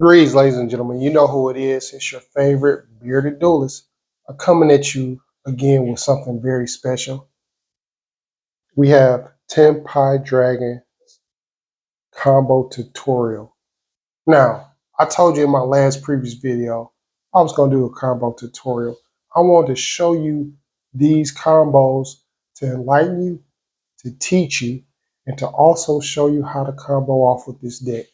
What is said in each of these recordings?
Greetings, ladies and gentlemen. You know who it is. It's your favorite bearded duelist. I'm coming at you again with something very special. We have Tenpai Dragon combo tutorial. Now, I told you in my last previous video, I was going to do a combo tutorial. I wanted to show you these combos to enlighten you, to teach you, and to also show you how to combo off with this deck.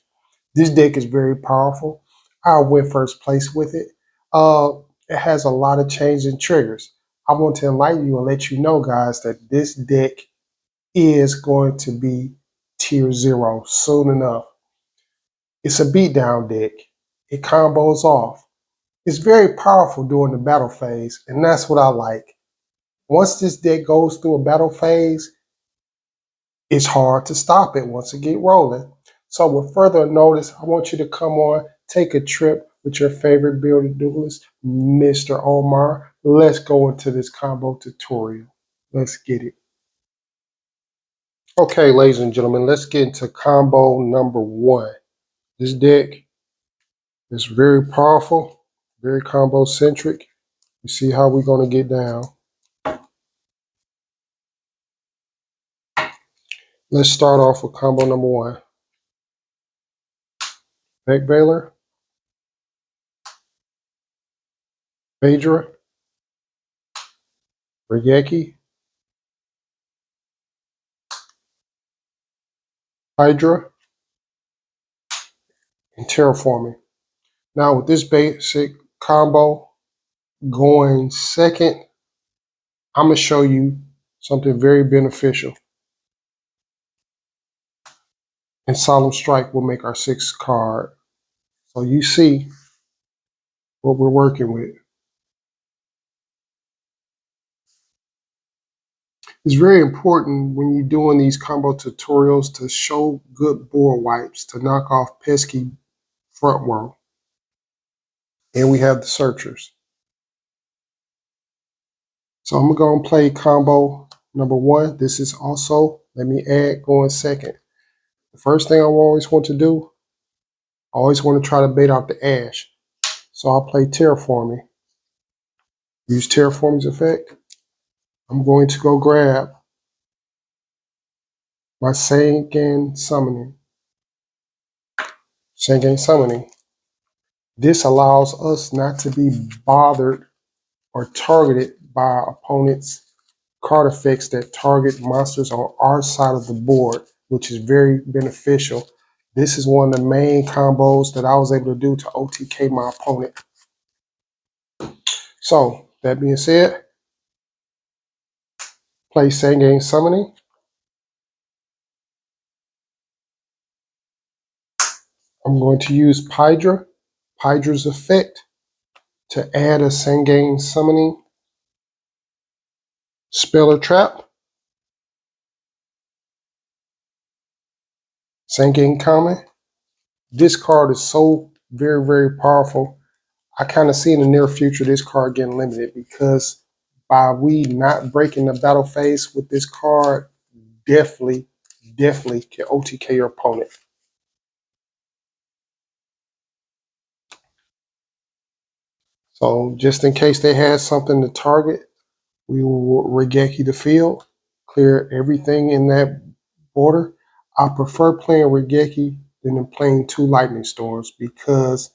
This deck is very powerful. I went first place with it. It has a lot of changes and triggers. I want to enlighten you and let you know, guys, that this deck is going to be tier 0 soon enough. It's a beatdown deck. It combos off. It's very powerful during the battle phase, and that's what I like. Once this deck goes through a battle phase, it's hard to stop it once it get rolling. So with further notice, I want you to come on, take a trip with your favorite bearded duelist, Mr. Omar. Let's go into this combo tutorial. Let's get it. Okay, ladies and gentlemen, let's get into combo number 1. This deck is very powerful, very combo centric. You see how we're going to get down. Let's start off with combo number 1. Beck Baylor, Phaedra, Regeki, Hydra, and Terraforming. Now with this basic combo going second, I'm going to show you something very beneficial. And Solemn Strike will make our 6th card. So you see what we're working with. It's very important when you're doing these combo tutorials to show good board wipes to knock off pesky front row. And we have the searchers. So I'm going to go and play combo number 1. This is also, let me add, going second. The first thing I always want to do, I always want to try to bait out the ash. So I'll play Terraforming. Use Terraforming's effect. I'm going to go grab my Sangan Summoning. Sangan Summoning. This allows us not to be bothered or targeted by opponents' card effects that target monsters on our side of the board, which is very beneficial. This is one of the main combos that I was able to do to OTK my opponent. So, that being said, play Sangan Summoning. I'm going to use Pydra's effect, to add a Sangan Summoning spell or trap. Sangan Common. This card is so very, very powerful. I kind of see in the near future this card getting limited because by we not breaking the battle phase with this card, definitely can OTK your opponent. So just in case they had something to target, we will Regeki the field, clear everything in that border. I prefer playing Regeki than playing 2 Lightning Storms because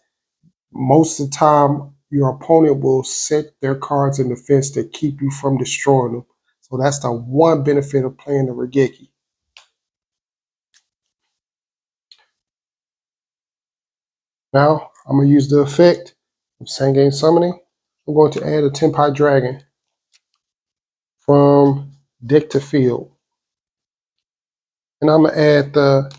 most of the time your opponent will set their cards in defense to keep you from destroying them. So that's the one benefit of playing the Regeki. Now I'm going to use the effect of Sangan Summoning. I'm going to add a Tenpai Dragon from deck to field. And I'm going to add the...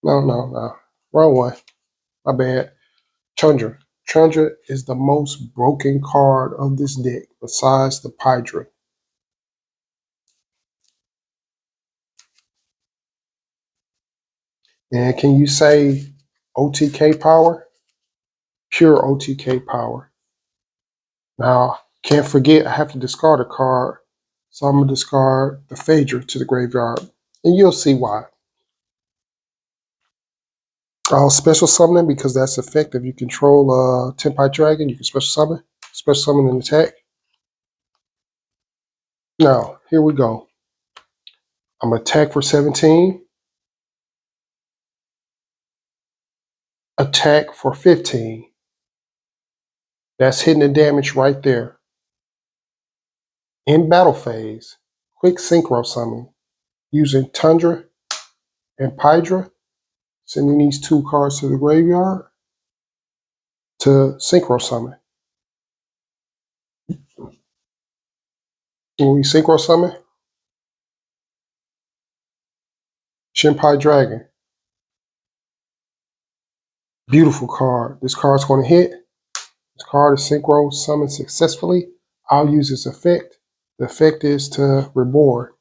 No. Wrong one. My bad. Chandra. Chandra is the most broken card of this deck besides the Pydra. And can you say OTK power? Pure OTK power. Now, can't forget I have to discard a card. So I'm going to discard the Phaedra to the graveyard. And you'll see why. I'll special summoning because that's effective. You control Tenpai Dragon, you can special summon and attack. Now, here we go. I'm going to attack for 17, attack for 15. That's hitting the damage right there. In battle phase, quick synchro summon using Tundra and Pydra, sending these two cards to the graveyard to synchro summon. When we synchro summon, Tenpai Dragon. Beautiful card. This card's going to hit. This card is synchro summoned successfully. I'll use its effect. The effect is to reborn.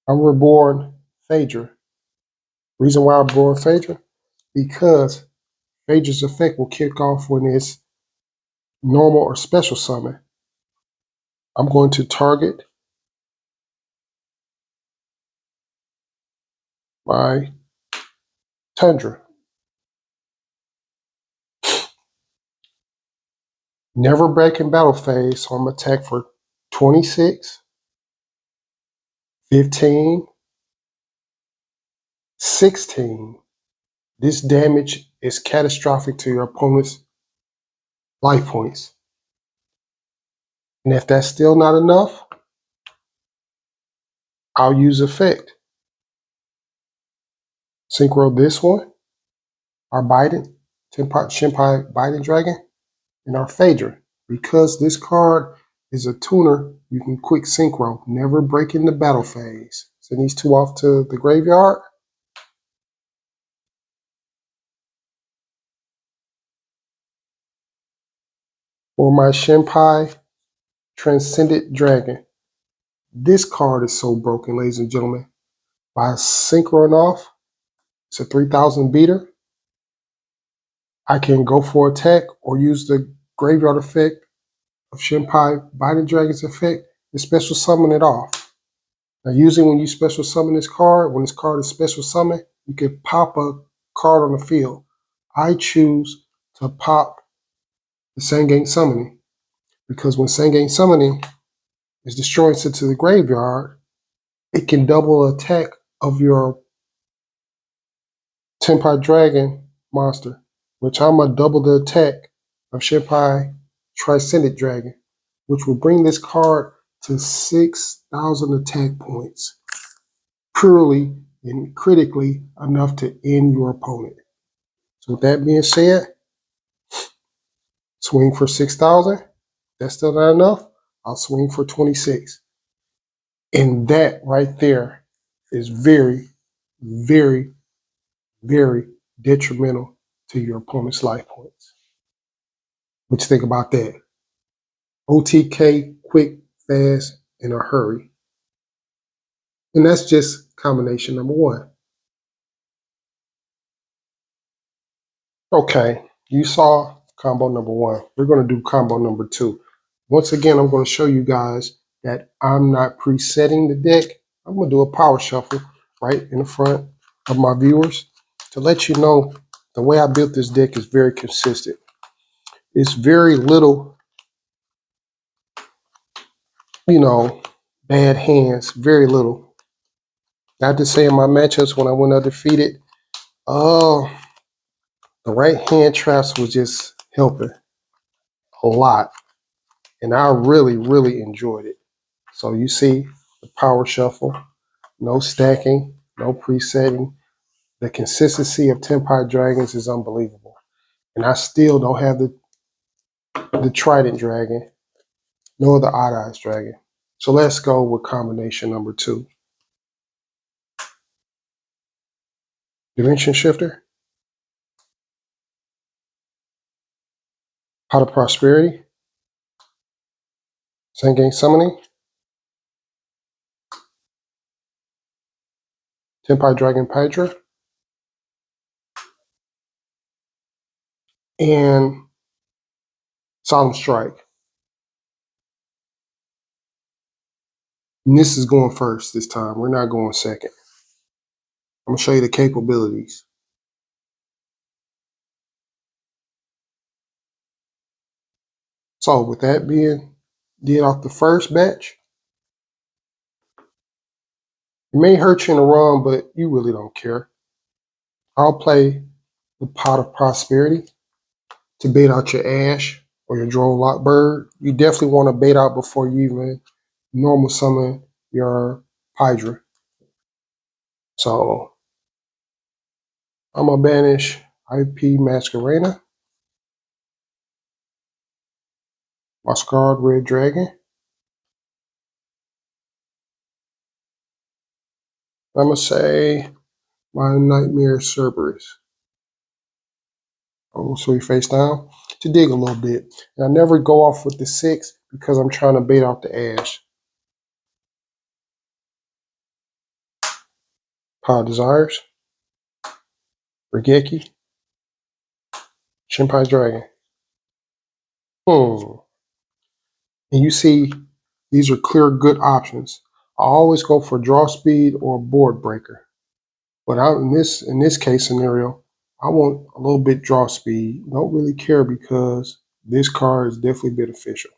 I'm reborn Phaedra. Reason why I'm reborn Phaedra? Because Phaedra's effect will kick off when it's normal or special summon. I'm going to target my Tundra. Never break in battle phase, so I'm going to attack for 26, 15, 16. This damage is catastrophic to your opponent's life points. And if that's still not enough, I'll use effect. Synchro this one, our Tenpai Biden Dragon, and our Phaedra. Because this card is a tuner, you can quick synchro, never break in the battle phase. Send these two off to the graveyard. For my Tenpai Transcendent Dragon. This card is so broken, ladies and gentlemen. By synchroing off, it's a 3000 beater. I can go for attack or use the graveyard effect of Tenpai Biden Dragon's effect to special summon it off. Now, usually when you special summon this card, when this card is special summoned, you can pop a card on the field. I choose to pop the Sangame Summoning because when Sangame Summoning is destroyed sent to the graveyard, it can double attack of your Tenpai Dragon monster, which I'm going to double the attack of Tenpai Transcendent Dragon, which will bring this card to 6,000 attack points, purely and critically enough to end your opponent. So with that being said, swing for 6,000. That's still not enough. I'll swing for 26. And that right there is very, very, very detrimental to your opponent's life points. What you think about that? OTK, quick, fast, in a hurry. And that's just combination number one. Okay, you saw combo number one. We're going to do combo number two. Once again, I'm going to show you guys that I'm not presetting the deck. I'm going to do a power shuffle right in the front of my viewers to let you know the way I built this deck is very consistent. It's very little, bad hands, very little. Not to say in my matchups when I went undefeated, the right hand traps was just helping a lot. And I really, really enjoyed it. So you see the power shuffle, no stacking, no presetting. The consistency of Tenpai Dragons is unbelievable. And I still don't have the Trident Dragon, nor the Odd Eyes Dragon. So let's go with combination number two. Dimension Shifter, Pot of Prosperity, Sangame Summoning, Tenpai Dragon Pydra, and Solemn Strike. And this is going first this time. We're not going second. I'm going to show you the capabilities. So with that being did off the first batch, it may hurt you in the run, but you really don't care. I'll play the Pot of Prosperity to bait out your Ash or your Drone Lock Bird. You definitely want to bait out before you even normal summon your Hydra. So I'm gonna banish IP Masquerena, my Scarred Red Dragon. I'm gonna say my Nightmare Cerberus. Oh, so he face down to dig a little bit. And I never go off with the 6 because I'm trying to bait out the Ash. Power Desires, Regeki, Tenpai Dragon. And you see, these are clear good options. I always go for draw speed or board breaker. But in this case scenario, I want a little bit draw speed. Don't really care because this card is definitely beneficial.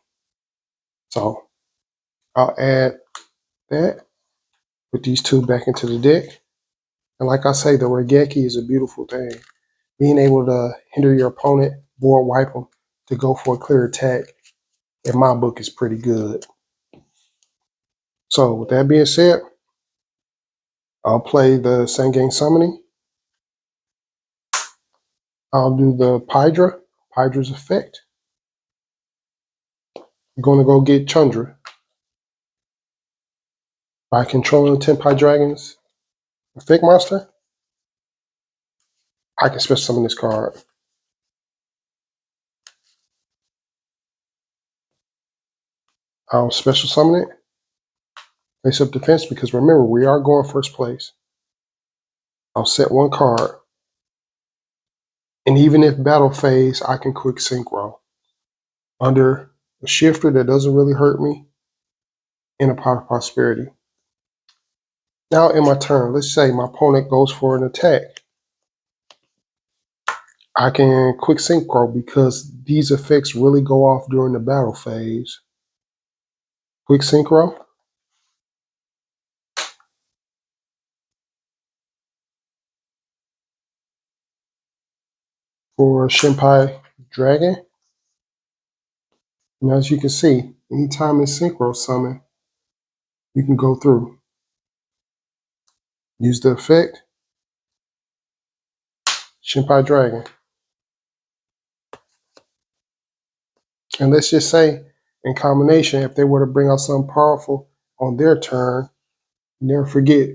So I'll add that, put these 2 back into the deck. And like I say, the Regeki is a beautiful thing. Being able to hinder your opponent, board wipe them, to go for a clear attack, in my book, is pretty good. So with that being said, I'll play the Sengen Summoning. I'll do the Pydra's effect. I'm going to go get Chandra. By controlling Tenpai Dragons effect monster, I can special summon this card. I'll special summon it. Face up defense because remember, we are going first place. I'll set 1 card. And even if battle phase, I can quick synchro. Under a shifter that doesn't really hurt me, in a Pot of Prosperity. Now in my turn, let's say my opponent goes for an attack. I can quick synchro because these effects really go off during the battle phase. Quick synchro. For Tenpai Dragon. And as you can see, anytime it's synchro summon, you can go through. Use the effect. Tenpai Dragon. And let's just say, in combination, if they were to bring out something powerful on their turn, never forget,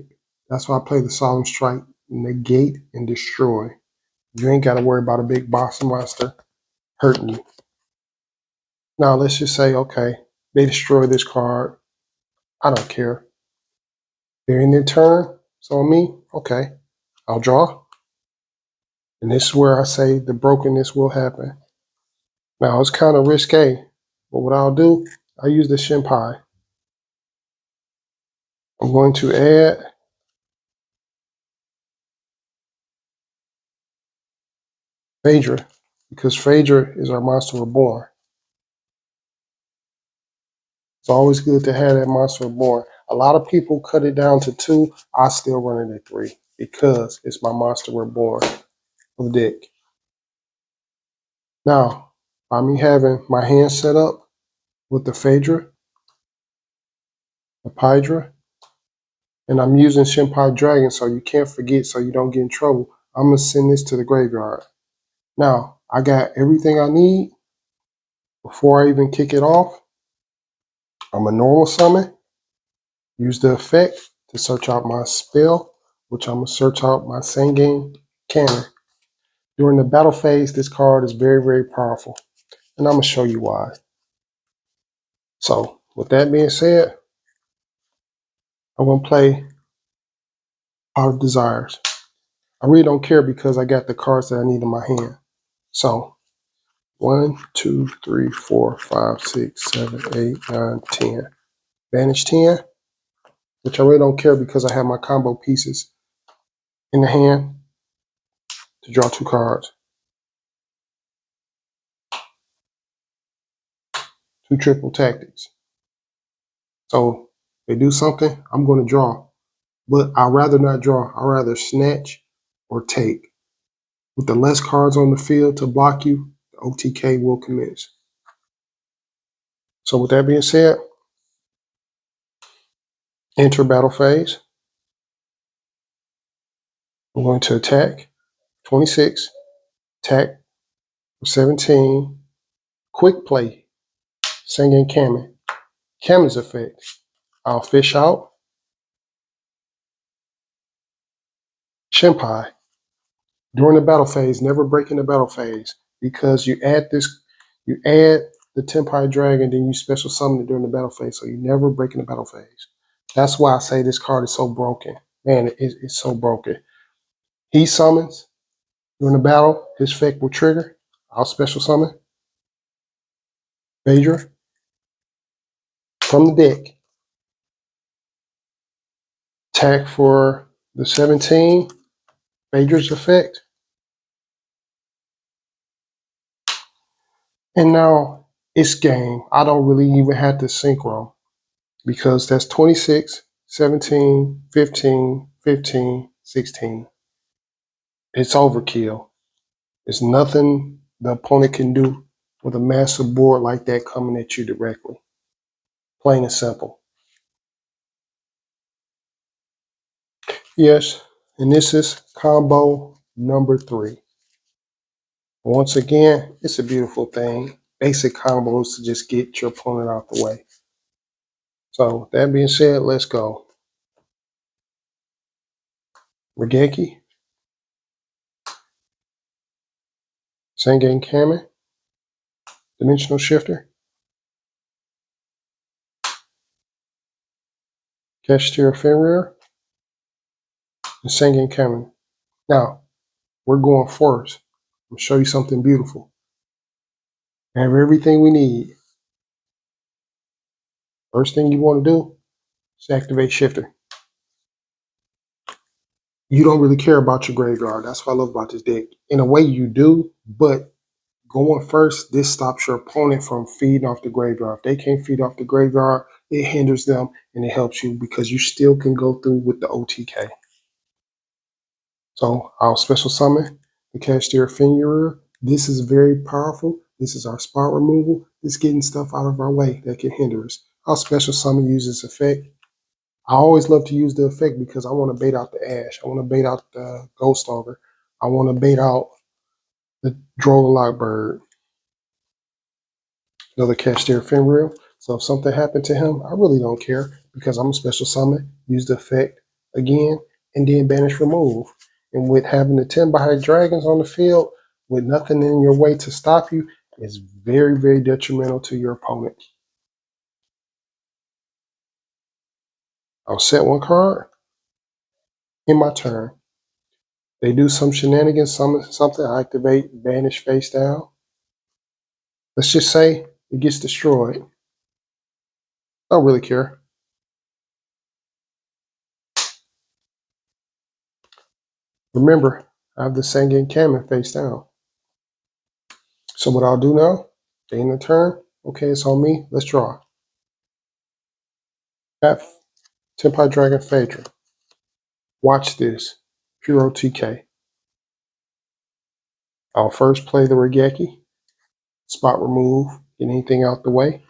that's why I play the Solemn Strike. Negate and destroy. You ain't got to worry about a big boss monster hurting you. Now let's just say, okay, they destroy this card. I don't care. They're in their turn. It's on me. Okay, I'll draw. And this is where I say the brokenness will happen. Now it's kind of risque, but what I'll do, I use the Tenpai. I'm going to add Phaedra, because Phaedra is our monster reborn. It's always good to have that monster reborn. A lot of people cut it down to 2. I still run it at 3 because it's my monster reborn of the deck. Now, by me having my hand set up with the Phaedra, the Pydra, and I'm using Tenpai Dragon so you can't forget so you don't get in trouble, I'm going to send this to the graveyard. Now, I got everything I need. Before I even kick it off, I'm a normal summon. Use the effect to search out my spell, which I'm going to search out my Sengen Cannon. During the battle phase, this card is very, very powerful. And I'm going to show you why. So, with that being said, I'm going to play Pot of Desires. I really don't care because I got the cards that I need in my hand. So 1, 2, 3, 4, 5, 6, 7, 8, 9, 10. Banish 10, which I really don't care because I have my combo pieces in the hand to draw 2 cards. 2 triple tactics. So they do something, I'm going to draw. But I'd rather not draw. I'd rather snatch or take. With the less cards on the field to block you, the OTK will commence. So with that being said, enter battle phase. I'm going to attack 26, attack 17, quick play, singing Kamen. Kamen's effect. I'll fish out Tenpai. During the battle phase, never breaking the battle phase, because you add the Tenpai Dragon, then you special summon it during the battle phase, so you never breaking the battle phase. That's why I say this card is so broken. Man, it's so broken. He summons during the battle, his effect will trigger. I'll special summon Phaedra from the deck. Attack for the 17, Phaedra's effect. And now it's game. I don't really even have to synchro because that's 26, 17, 15, 15, 16. It's overkill. It's nothing the opponent can do with a massive board like that coming at you directly. Plain and simple. Yes, and this is combo number 3. Once again, it's a beautiful thing. Basic combos to just get your opponent out the way. So that being said, let's go. Regeki, Sengen Kamen, Dimensional Shifter, Cashier Fenrir, and Sengen Kamen. Now, we're going first. I'm going to show you something beautiful. I have everything we need. First thing you want to do is activate Shifter. You don't really care about your graveyard. That's what I love about this deck. In a way, you do, but going first, this stops your opponent from feeding off the graveyard. If they can't feed off the graveyard, it hinders them and it helps you because you still can go through with the OTK. So I'll special summon the Cashier Fenrir. This is very powerful. This is our spot removal. It's getting stuff out of our way that can hinder us. I'll special summon, use this effect. I always love to use the effect because I want to bait out the Ash. I want to bait out the Ghost Stalker. I want to bait out the Droll Bird. Another Cashier Fenrir. So if something happened to him, I really don't care because I'm a special summon, use the effect again, and then banish remove. And with having the Tenpai Dragons on the field, with nothing in your way to stop you, is very, very detrimental to your opponent. I'll set 1 card in my turn. They do some shenanigans, something, I activate, banish face down. Let's just say it gets destroyed. I don't really care. Remember, I have the Sengen Kamen face down. So what I'll do now, stay in the turn. Okay, it's on me. Let's draw. F, Tenpai Dragon Phaedra. Watch this. Pure TK. I'll first play the Regeki. Spot remove. Get anything out the way.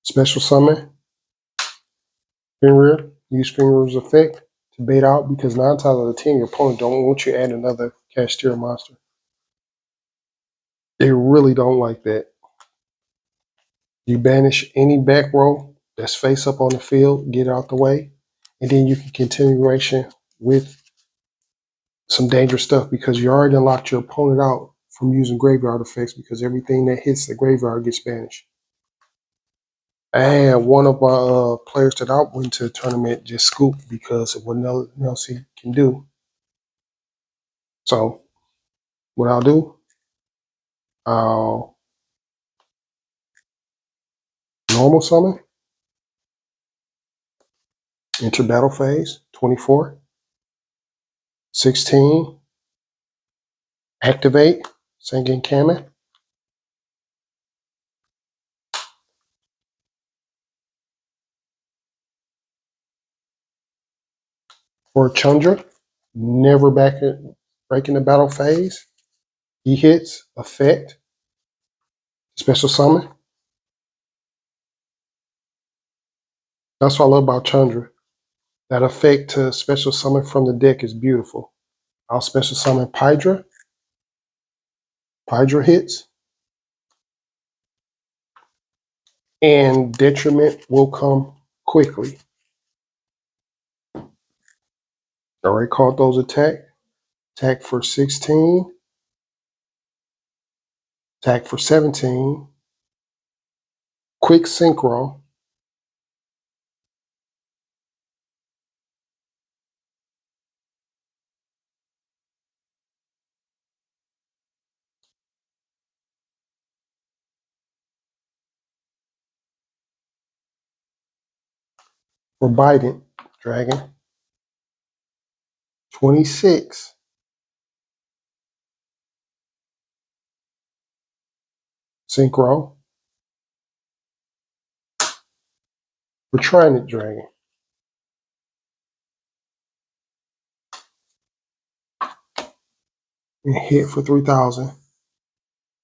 Special summon. Fenrir. Use Fenrir's effect to bait out because 9 times out of 10 your opponent don't want you to add another Cashier monster. They really don't like that. You banish any back row that's face up on the field, get out the way, and then you can continuation with some dangerous stuff because you already unlocked your opponent out from using graveyard effects because everything that hits the graveyard gets banished. And one of my players that I went to the tournament just scooped because of what else he can do. So what I'll do, I'll normal summon, enter battle phase, 24, 16, activate, Sengen Kamen, For Chandra, never breaking the battle phase. He hits, effect, special summon. That's what I love about Chandra. That effect to special summon from the deck is beautiful. I'll special summon Pydra. Pydra hits. And detriment will come quickly. Already called those attack. Attack for 16. Attack for 17. Quick synchro. For Biden Dragon. 26. Synchro. For Trinit Dragon. And hit for 3,000.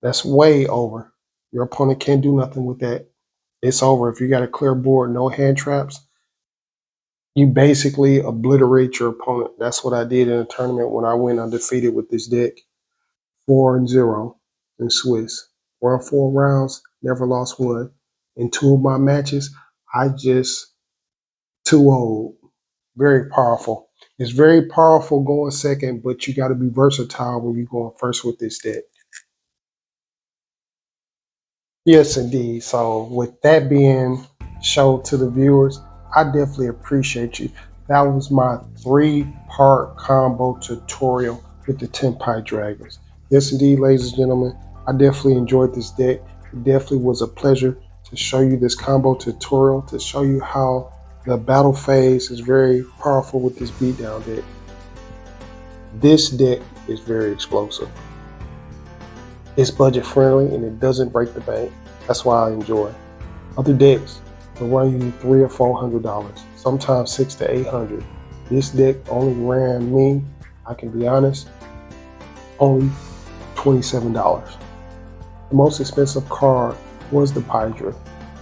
That's way over. Your opponent can't do nothing with that. It's over. If you got a clear board, no hand traps, you basically obliterate your opponent. That's what I did in a tournament when I went undefeated with this deck. 4-0 in Swiss. Won 4 rounds, never lost one. In 2 of my matches, I just 2-0'd. Very powerful. It's very powerful going second, but you got to be versatile when you're going first with this deck. Yes, indeed. So with that being shown to the viewers, I definitely appreciate you. That was my 3-part combo tutorial with the Tenpai Dragons. Yes, indeed, ladies and gentlemen, I definitely enjoyed this deck. It definitely was a pleasure to show you this combo tutorial, to show you how the battle phase is very powerful with this beatdown deck. This deck is very explosive. It's budget friendly and it doesn't break the bank. That's why I enjoy it. Other decks will run you $300 or $400, sometimes $600 to $800. This deck only ran me, I can be honest, only $27. The most expensive card was the Pydra,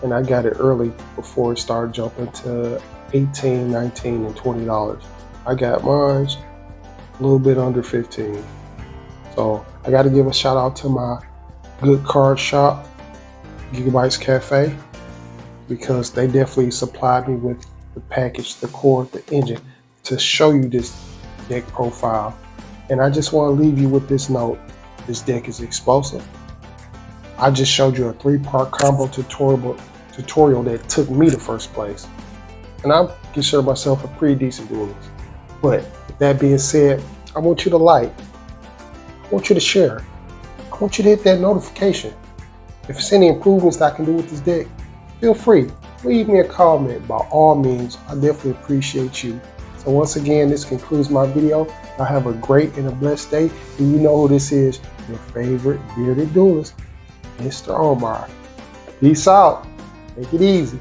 and I got it early before it started jumping to $18, $19, and $20. I got mine a little bit under $15. So I got to give a shout out to my good card shop, Gigabytes Cafe, because they definitely supplied me with the package, the core, the engine to show you this deck profile. And I just want to leave you with this note. This deck is explosive. I just showed you a 3-part combo tutorial that took me to first place. And I consider myself a pretty decent duelist. But with that being said, I want you to like. I want you to share. I want you to hit that notification. If there's any improvements that I can do with this deck, feel free. Leave me a comment. By all means, I definitely appreciate you. So once again, this concludes my video. Y'all have a great and a blessed day. And you know who this is, your favorite bearded duelist, Mr. Omar. Peace out. Take it easy.